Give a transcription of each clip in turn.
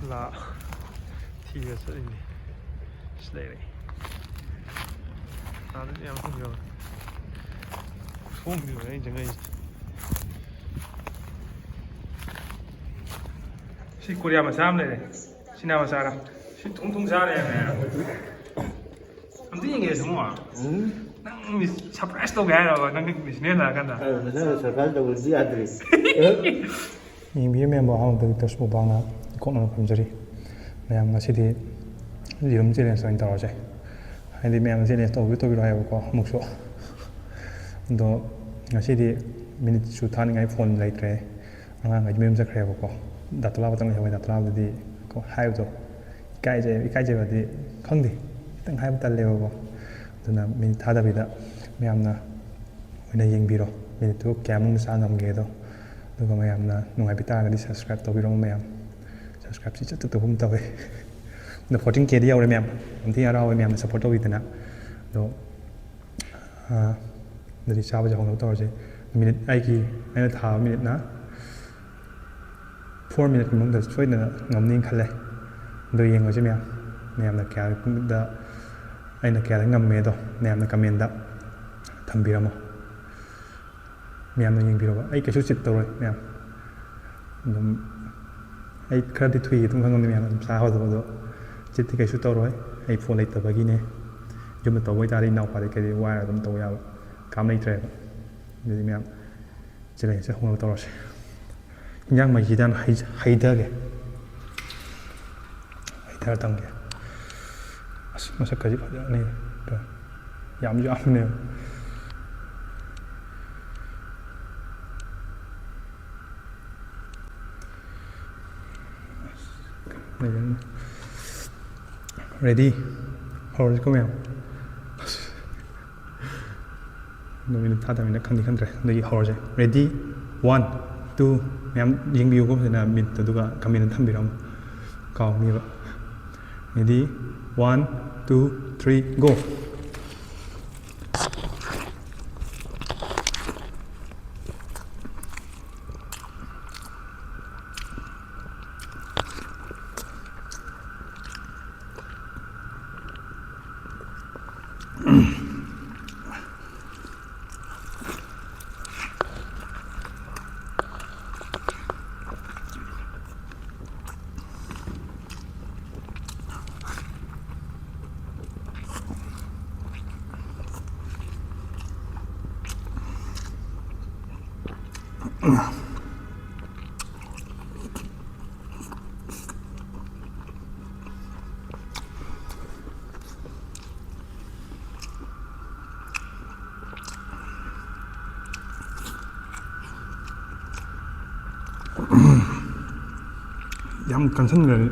لا تيجي سألني شليري هذا اللي عم تقول فوق دي وين جاي شي كوريا مسام لي شنو مسارة شي 통통 잘해 안 되는 게 정말 난 서프라이즈 또 가야 난 미스네 나간다 나 서프라이즈 또 우리 아들이 이미 멤버 하면 또 스포방나 코너 감자리 mayam ngasidi lirum chile so inta roje haidi mayam chile to ro hayo ko mukso do ngasidi minute chu thani ngai phone laitre anga ngai mem sakre ko datla batang hayo datla di ko hayo to kai je ba di khangdi tang hayo tal le ko duna minute thada bida mayam na oina yengbiro minute to kyamung sa nam ge do duga mayam na nungai bita ga di subscribe to biro mayam subscribe chỉ chất từ hôm tới được 14k đi đâu đây mẹ em thì ở đâu mẹ support tôi thế nào đó để sao bây giờ không đâu rồi minute ai kia ai là thảo minute na 4minute mình được chơi nữa ngắm nhìn khá lệ đôi yên rồi chứ mẹ là kéo cũng đã ai là kéo ngắm mẹ đó mẹ là comment đó thầm bì mà mẹ là nhìn bì rồi ai cái số chít rồi mẹ ai khá đi thui tung khang ngâm mẹ sao rồi đó chết thì cái số tao rồi ai phone lại tập cái này dùng một tàu với ta đi nào phải cái wire là tàu nhau cắm này trời thì mẹ chỉ là sẽ không tao rồi nhưng mà chỉ đang hay đỡ cái tăng cái mà sẽ cái gì vậy này giảm này ready hold ko mẹ nó mình thắt mình đã khăn đi khăn rồi đây hold ready 1 2 mẹยิง view ก็เป็นนะmìnhตัวก็คำmìnhทำไปแล้วก็มีแบบ ready 1 2 3 go 양 간선을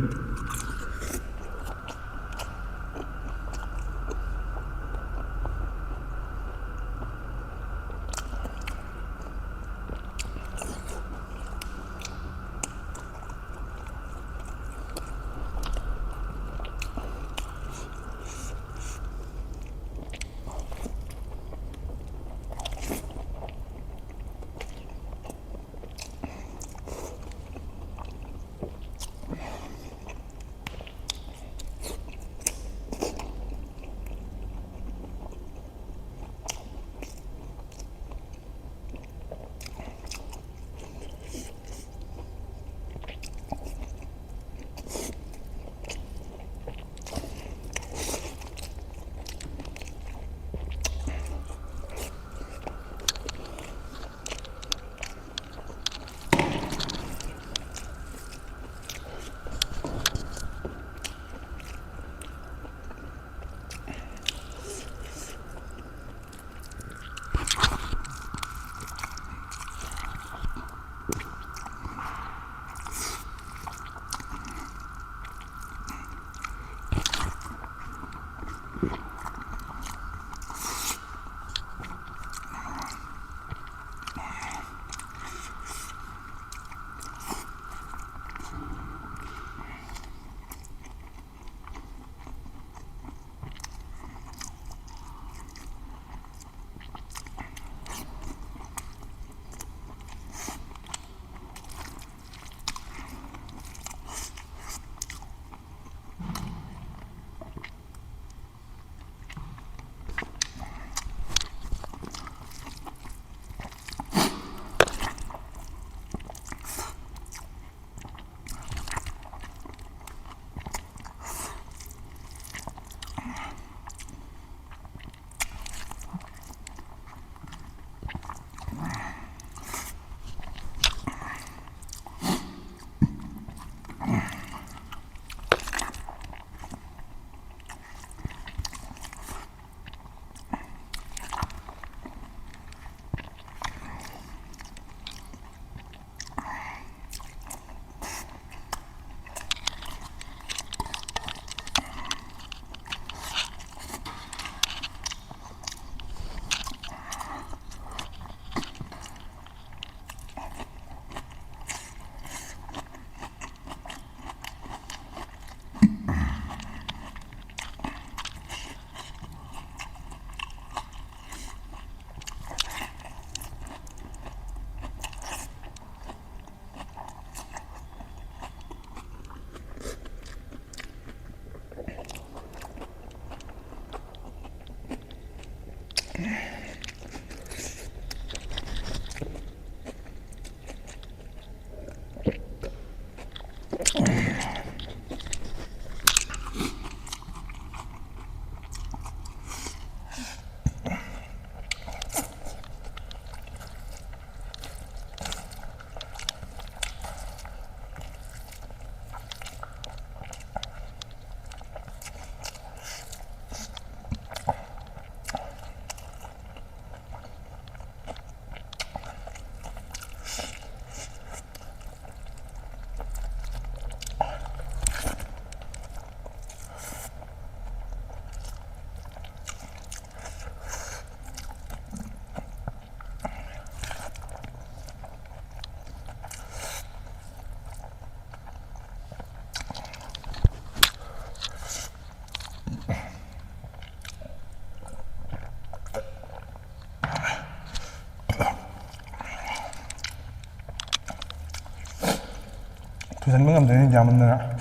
두잔 먹으면 야문나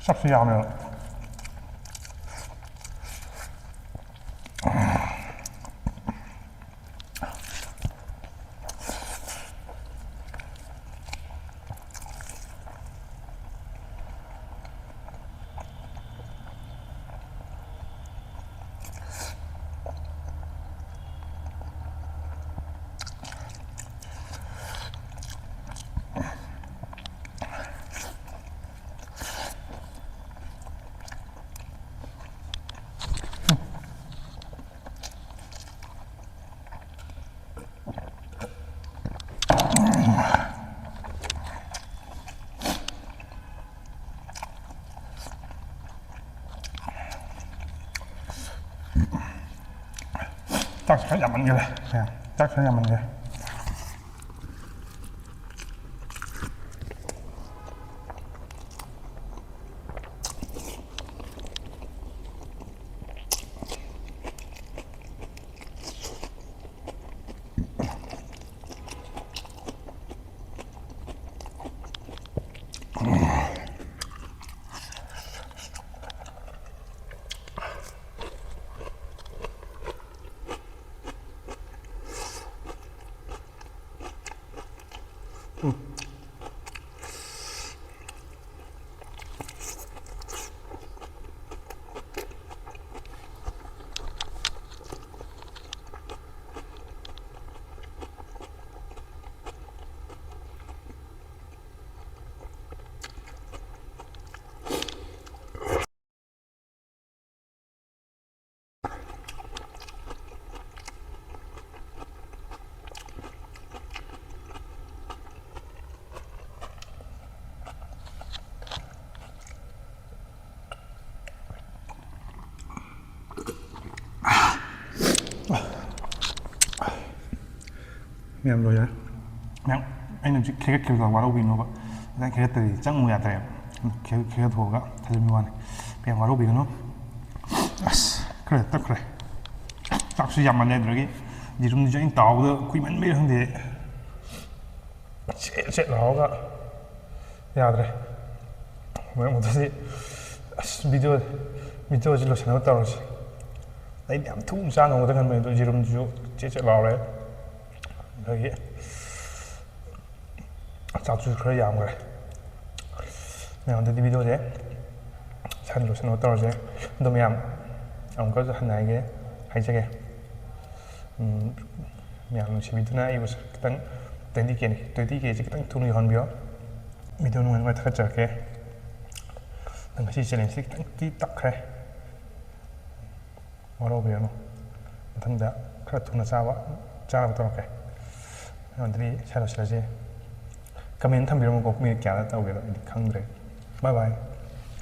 싹수 야면 딱 잘 야만 그래 그냥 딱 잘 야만 그래 miệng rồi đấy miệng anh làm cái kiểu là quá đâu bình nó vậy cái từ chắc mùi à cái thuộc á thay vì này miệng quá đâu bình nó 그래 딱 그래 짝수 잠만 내들기 이름도 좀 따오도 구이만 매형데 셋 나오가 야들에 왜 못하지 비디오 질러 전화 따로지 나 이제 아무튼 싸는 거다 간 말도 이름 주 제제 나오래 여기 짝수 그래 양 그래 내가 근데 비디오제 산로 전화 따로지 너 미안 ông có hành này ghé hay chắc ghé miệng chỉ biết này yêu tăng tăng đi kia này tới đi kia chỉ tăng thu nhiều hơn béo video này ngoài thật chả kia tăng cái gì sẽ tăng tí tắc khai vào đâu béo nó thằng đã khá thu nó sao á cha vào tao cái còn đi cha đâu sẽ gì comment tham video một cục mình kéo ra tao cái đó đi khăng đấy bye bye